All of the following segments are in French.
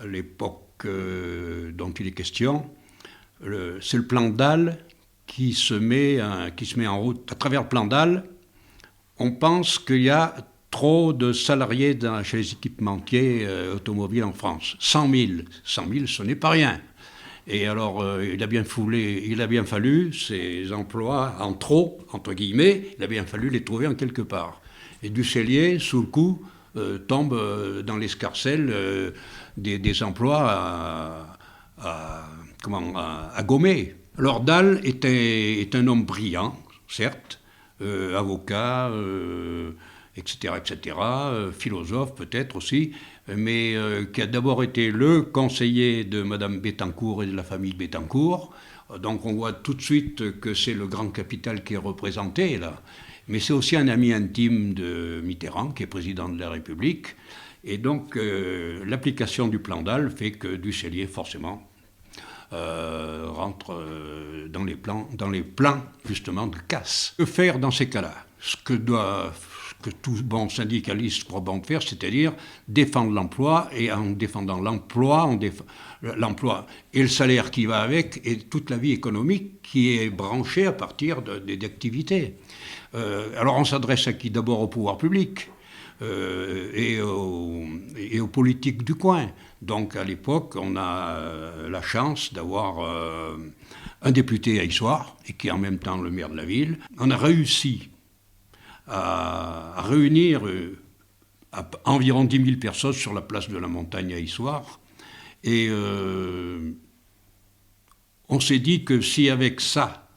l'époque dont il est question, c'est le plan Dalle qui se met en route. À travers le plan Dalle, on pense qu'il y a trop de salariés chez les équipementiers automobiles en France. 100 000. 100 000, ce n'est pas rien. Et alors, il a bien fallu ces emplois en trop, entre guillemets, il a bien fallu les trouver en quelque part. Et Ducellier, sous le coup, tombe dans l'escarcelle des emplois à gommer. Alors Dalle est un homme brillant, certes, avocat, etc., philosophe peut-être aussi, mais qui a d'abord été le conseiller de Madame Bettencourt et de la famille Bettencourt. Donc on voit tout de suite que c'est le grand capital qui est représenté là. Mais c'est aussi un ami intime de Mitterrand, qui est président de la République. Et donc l'application du plan Dalle fait que Ducellier, forcément, rentre dans les plans justement de casse. Que faire dans ces cas-là ? Ce que tout bon syndicaliste croit bon faire, c'est-à-dire défendre l'emploi, et en défendant l'emploi, l'emploi et le salaire qui va avec, et toute la vie économique qui est branchée à partir d'activités. Alors on s'adresse à qui ? D'abord au pouvoir public et aux politiques du coin. Donc à l'époque, on a la chance d'avoir un député à Issoire, et qui est en même temps le maire de la ville. On a réussi à réunir environ 10 000 personnes sur la place de la Montagne à Issoire. Et on s'est dit que si avec ça,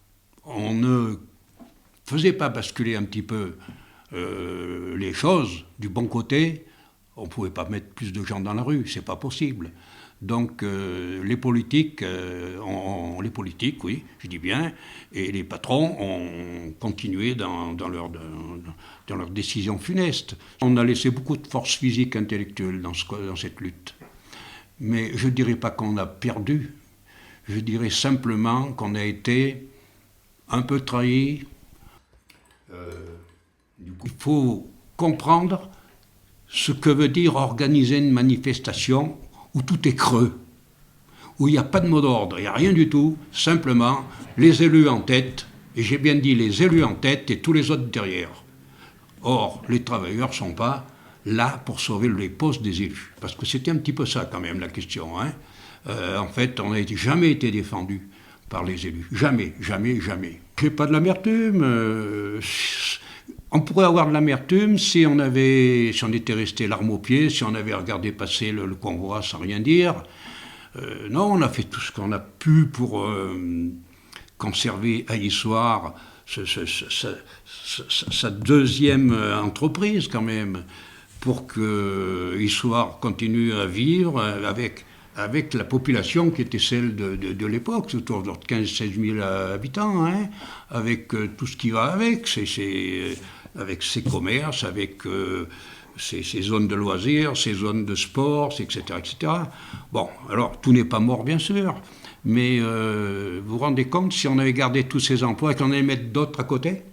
on ne faisait pas basculer un petit peu les choses du bon côté, on ne pouvait pas mettre plus de gens dans la rue, c'est pas possible. Donc les politiques, oui, je dis bien, et les patrons ont continué dans leurs décisions funestes. On a laissé beaucoup de force physique, intellectuelle dans cette lutte. Mais je ne dirais pas qu'on a perdu, je dirais simplement qu'on a été un peu trahi. Il faut comprendre ce que veut dire organiser une manifestation où tout est creux, où il n'y a pas de mot d'ordre, il n'y a rien du tout, simplement les élus en tête, et j'ai bien dit les élus en tête et tous les autres derrière. Or, les travailleurs ne sont pas là pour sauver les postes des élus, parce que c'était un petit peu ça quand même la question. En fait, on n'a jamais été défendu par les élus, jamais. J'ai pas de l'amertume. On pourrait avoir de l'amertume si on était resté l'arme au pied, si on avait regardé passer le convoi sans rien dire. Non, on a fait tout ce qu'on a pu pour conserver à Issoire sa deuxième entreprise quand même, pour que Issoire continue à vivre avec la population qui était celle de l'époque, autour de 15-16 000 habitants, avec tout ce qui va avec, avec ses commerces, avec ses zones de loisirs, ses zones de sport, etc. Bon, alors tout n'est pas mort bien sûr, mais vous vous rendez compte, si on avait gardé tous ces emplois et qu'on allait mettre d'autres à côté,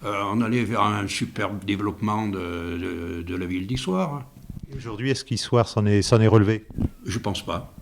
on allait vers un superbe développement de la ville d'Issoire. Aujourd'hui, est-ce qu'Issoire s'en est relevé ? Je pense pas.